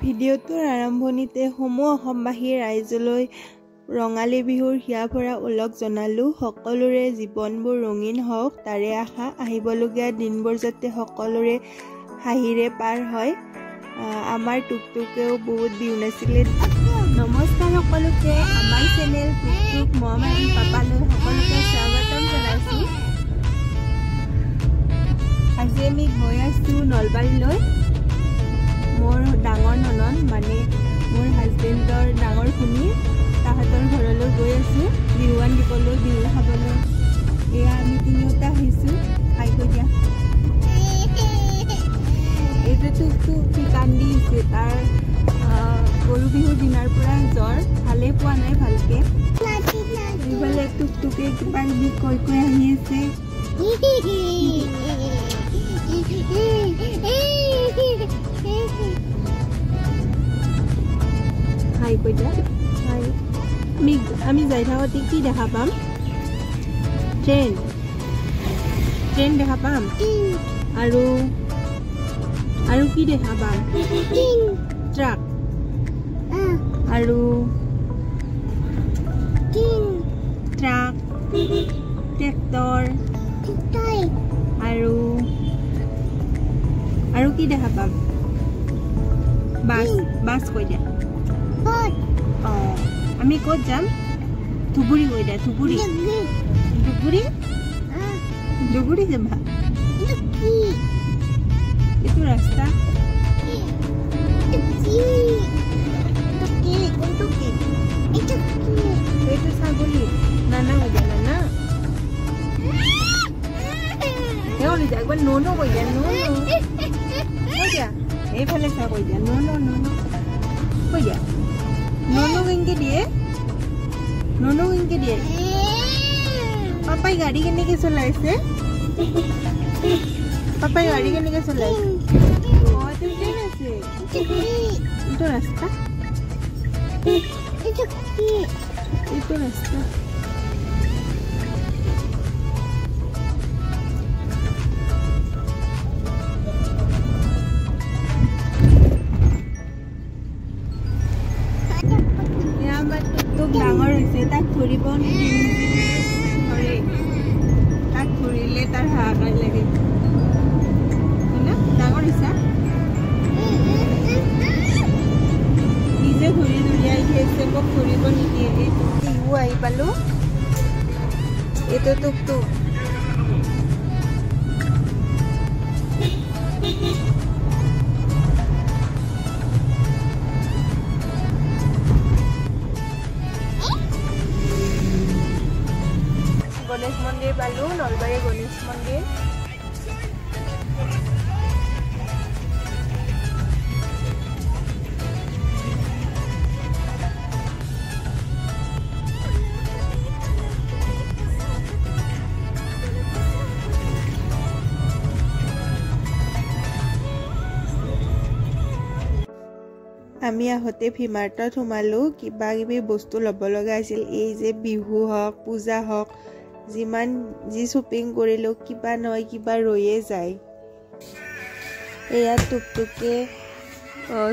ভিডিঅ'টোৰ আৰম্ভণিতে সমূহ অসমবাসী ৰাইজলৈ ৰঙালী বিহুৰ হিয়া ভৰা ওলগ জনালোঁ। সকলোৰে জীৱনবোৰ ৰঙীন হওক তাৰে আশা। আহিবলগীয়া দিনবোৰ যাতে সকলোৰে হাঁহিৰে পাৰ হয়। আমাৰ টুকটুকেও বহুত বিহু নাছিলে। নমস্কাৰ সকলোকে, আমাৰ চেনেল টুকটুক মম এণ্ড পাপালৈ সকলোকে স্বাগতম জনাইছোঁ। আজি আমি গৈ আছোঁ নলবাৰীলৈ। মোৰ ডাঙৰ ননন মানে মোৰ হাজবেণ্ডৰ ডাঙৰ ভনী তাহাঁতৰ ঘৰলৈ গৈ আছোঁ বিহুৱান দিবলৈ, বিহু খাবলৈ। এয়া আমি তিনিওটা আহিছোঁ। খাই গৈ দিয়া। এইটো টুকটুক কান্দি আছে, তাৰ গৰু বিহুৰ দিনাৰ পৰা জ্বৰ, ভালে পোৱা নাই ভালকে। এইফালে টুকটুকে কিবা কিবি কৈ আহি আছে। হাই কৈ দিয়া। হাই। আমি যাই থাকোঁতে কি দেখা পাম? ট্ৰেইন দেখা পাম। আৰু কি দেখা পাম? ট্ৰাক। আৰু ট্ৰাক, ট্ৰেক্টৰ আৰু কি দেখা পাম? বাছ কৈ দিয়া। আমি ক'ত যাম? ধুবুৰী কৈ দিয়া। ধুবুৰী যাবা? এইটো ৰাস্তা। কোনটো কি? এইটো ছাগলী। নানা কৈ দিয়া। নানা একবাৰ ননো কৈ দিয়া। কৈ দিয়া। এইফালে চা কৈ দিয়া। ননো কৈ দিয়া। ননো কেনেকে দিয়ে? পাপাই গাড়ী কেনেকে চলাইছে? এইটো ৰাস্তা। ডাঙৰ হৈছে, তাক ধৰিব ধৰে। তাক ধৰিলে তাৰ হাহাকাৰ লাগে। ডাঙৰ হৈছে, নিজে ঘূৰি আহি আছে, মোক ধৰিব নিদিয়ে। বিহু আহি পালো। এইটো টুকটুক। গণেশ মন্দিৰ পালো, নলবাৰী গণেশ মন্দিৰ। আমি আহোঁতে ভিমাৰ্টত সোমালোঁ। কিবা কিবি বস্তু ল'ব লগা আছিল। এই যে বিহু হওক, পূজা হওক, যি শ্বপিং কৰিলোঁ কিবা নহয় কিবা ৰৈয়ে যায়। এয়া টুকটুকে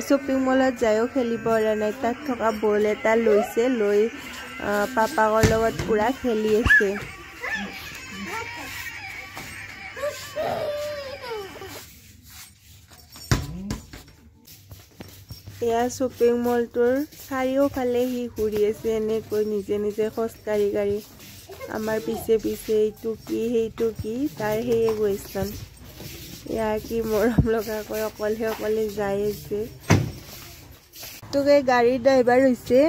শ্বপিং মলত যায়ো খেলিব পৰা নাই। তাত থকা বল এটা লৈছে, লৈ পাপাকৰ লগত পুৰা খেলি আছে। এয়া শ্বপিং মলটোৰ চাৰিওফালে সি ঘূৰি আছে এনেকৈ নিজে খোজকাঢ়ি। আমাৰ পিছে এইটো কি সেইটো কি তাৰ সেয়ে কুৱেশ্যন। এয়া কি মৰম লগাকৈ অকলে যাই আছে। তোকে গাড়ীৰ ড্ৰাইভাৰ হৈছে।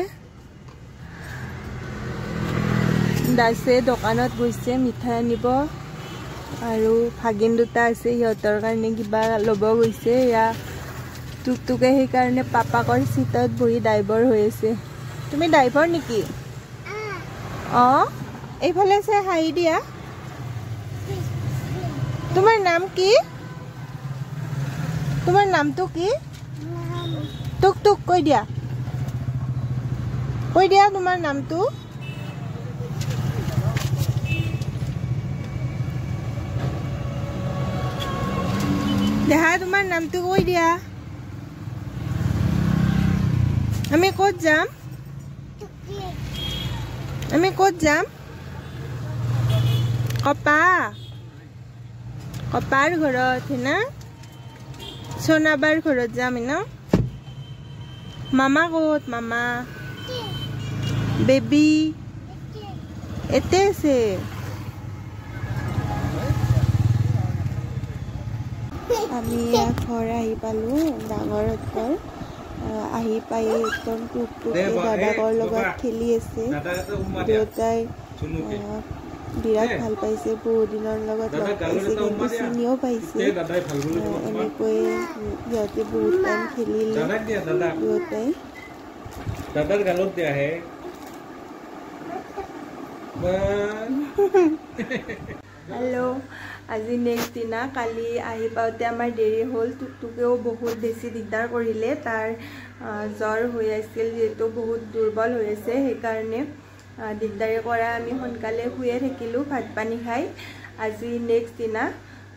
দাসে দোকানত গৈছে মিঠাই আনিব, আৰু ভাগিন দুটা আছে, সিহঁতৰ কাৰণে কিবা ল'ব গৈছে। এয়া টুকটুকে সেইকাৰণে পাপাকৰ চিটত বহি ড্ৰাইভাৰ হৈ আছে। তুমি ড্ৰাইভাৰ নেকি? এইফালে চাই হাঁহি দিয়া। তোমাৰ নাম কি? তোমাৰ নামটো কি? টুকটুক কৈ দিয়া। তোমাৰ নামটো। দেহা তোমাৰ নামটো কৈ দিয়া। আমি ক'ত যাম? আমি ক'ত যাম? কপাৰ ঘৰত না সোনাবাৰ ঘৰত যাম ন। মামা ক'ত? মামা বেবি এতে আছে। আমি ঘৰ আহি পালো ডাঙৰ ঘৰ আহি পাই একদম টুকটুকে দাদাকৰ লগত খেলি আছে। দেউতাই বিৰাট ভাল পাইছে, বহুত দিনৰ লগত লগ পাইছে, কিন্তু চিনিও পাইছে। এনেকৈ সিহঁতে বহুত টাইম খেলিলে দুয়োটাই। হেল্ল', আজি নেক্সট দিনা। কালি আহি পাওঁতে আমাৰ দেৰি হ'ল। টুকটুকেও বহুত বেছি দিগদাৰ কৰিলে। তাৰ জ্বৰ হৈ আছিল, যিহেতু বহুত দুৰ্বল হৈ আছে, সেইকাৰণে দিগদাৰি কৰা আমি সোনকালে শুয়ে থাকিলোঁ ভাত পানী খাই। আজি নেক্সট দিনা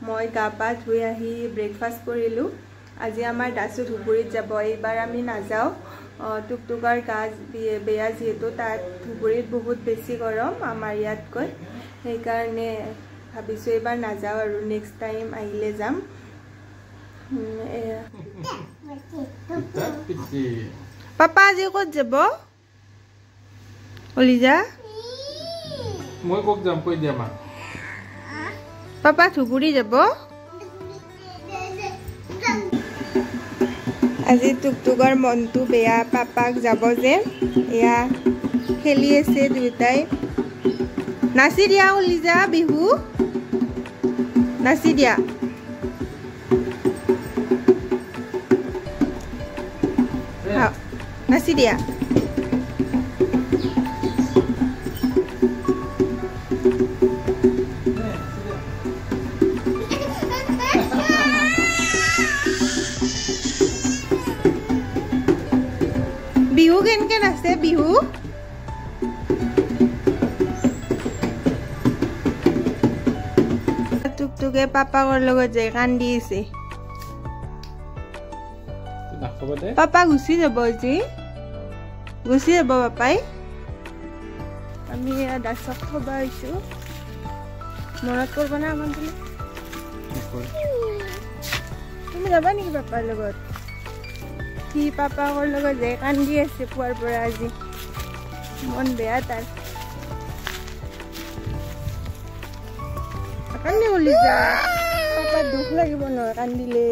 মই গা পা ধুই আহি ব্ৰেকফাষ্ট কৰিলোঁ। আজি আমাৰ দাসু ধুবুৰীত যাব, এইবাৰ আমি নাযাওঁ। টুকটুকৰ গা বেয়া, যিহেতু তাত ধুবুৰীত বহুত বেছি গৰম আমাৰ ইয়াতকৈ, সেইকাৰণে ভাবিছোঁ এইবাৰ নাযাওঁ আৰু নেক্সট টাইম আহিলে যাম। পাপা আজি ক'ত যাব? অলিজা মই ক'ত যাম কৈ দিয়া মা। পাপা ধুবুৰী যাব। আজি টুকটুকৰ মনটো বেয়া, পাপাক যাব যে। এয়া খেলি আছে দুয়োটাই। নাচি দিয়া অলিজা, বিহু নাচি দিয়া। নাচি দিয়া। বিহু কেনেকে নাচে? বিহু টুকটুকে পাপাকৰ লগত যাই কান্দি আছে। পাপা গুচি যাব, আজি গুচি যাব পাপাই। আমি দাসক থব আহিছো। মনত কৰিব না আমাৰ তুমি যাবা নেকি পাপাৰ লগত? সি পাপাকৰ লগত যাই কান্দি আছে পুৱাৰ পৰা। আজি মন বেয়া তাৰ। কান্দি গলি যা, পাপাৰ দুখ লাগিব নহয় কান্দিলে।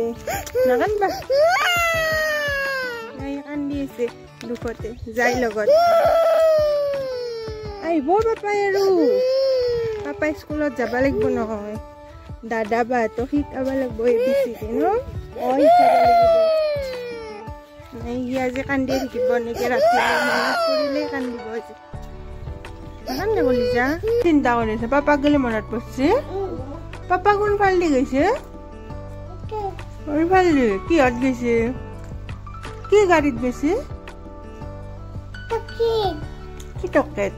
নাকান্দিবা, কান্দি আছে দুখতে। যাই লগত আহিব পাপাই, আৰু পাপাই স্কুলত যাব লাগিব নহয়। দাদা বাহঁতক শিকাব লাগিব ABCD ন। শিকাব লাগিব। সি আজি কান্দি থাকিব নেকি? ৰাতি মনত পৰিলে কান্দিব আজি। কান্দি গলি যা। চিন্তা কৰিছে পাপাক গেলে মনত পৰিছে। পাপা কোনফাল দি গৈছে? কিহত গৈছে? কি গাড়ীত গৈছে? কি টকেট?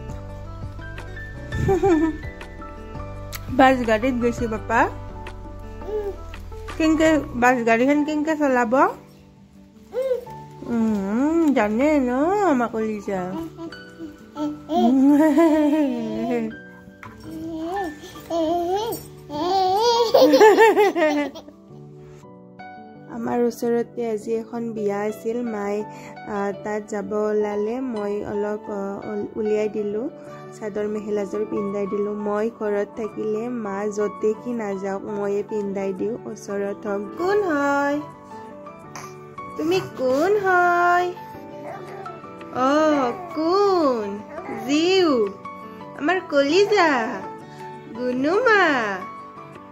বাছ গাড়ীত গৈছে পাপা। কেনেকে বাছ গাড়ীখন কেনেকে চলাব জানে ন আমাক লিজা। আমাৰ ওচৰতে আজি এখন বিয়া আছিল। মায়ে তাত যাব ওলালে। মই অলপ উলিয়াই দিলোঁ, চাদৰ মেখেলাযোৰ পিন্ধাই দিলোঁ। মই ঘৰত থাকিলে মা য'তে কি নাযাওক ময়ে পিন্ধাই দিওঁ, ওচৰত হওক। কোন হয় তুমি? কোন হয়? কোন? জিউ, আমাৰ কলিজা গুনুমা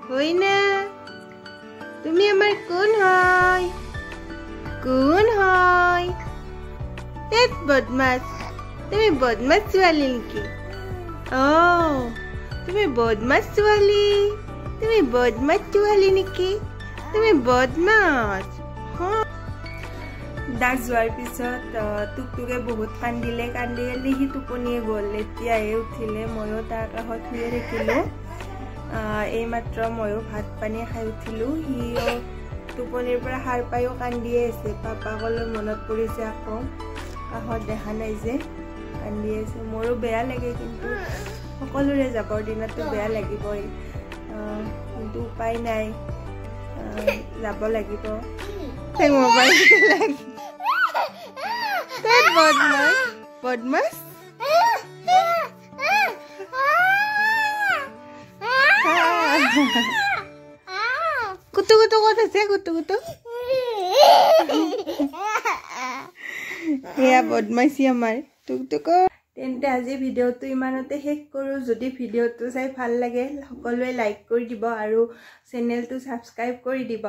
হয় না? তুমি আমাৰ কোন হয়? কোন হয়? তেত বদমাস। তুমি বদমাস ছোৱালী নেকি? তুমি বদমাস ছোৱালী। তুমি বদমাস ছোৱালী নেকি? তুমি বদমাস। দাস যোৱাৰ পিছত টুকটুকে বহুত কান্দিলে। কান্দি কান্দি সি টোপনিয়ে গ'ল। এতিয়াহে উঠিলে। ময়ো তাৰ কাষত শুয়ে থাকিলোঁ। এইমাত্ৰ ময়ো ভাত পানী খাই উঠিলোঁ। সিও টোপনিৰ পৰা সাৰ পায়ো কান্দিয়ে আছে। পাপাকলৈ মনত পৰিছে আকৌ। কাষত দেখা নাই যে কান্দি আছে মোৰো বেয়া লাগে কিন্তু সকলোৰে যাবৰ দিনতো বেয়া লাগিবই কিন্তু উপায় নাই যাব লাগিব তাই মোবাইল তাই বদমাছ কুতু কুতু ক'ত আছে কুতু কুতু এয়া বদমাইছি আমাৰ টুকটুক তেন্তে আজি ভিডিঅ'টো ইমানতে শেষ কৰোঁ যদি ভিডিঅ'টো চাই ভাল লাগে সকলোৱে লাইক কৰি দিব আৰু চেনেলটো ছাবস্ক্ৰাইব কৰি দিব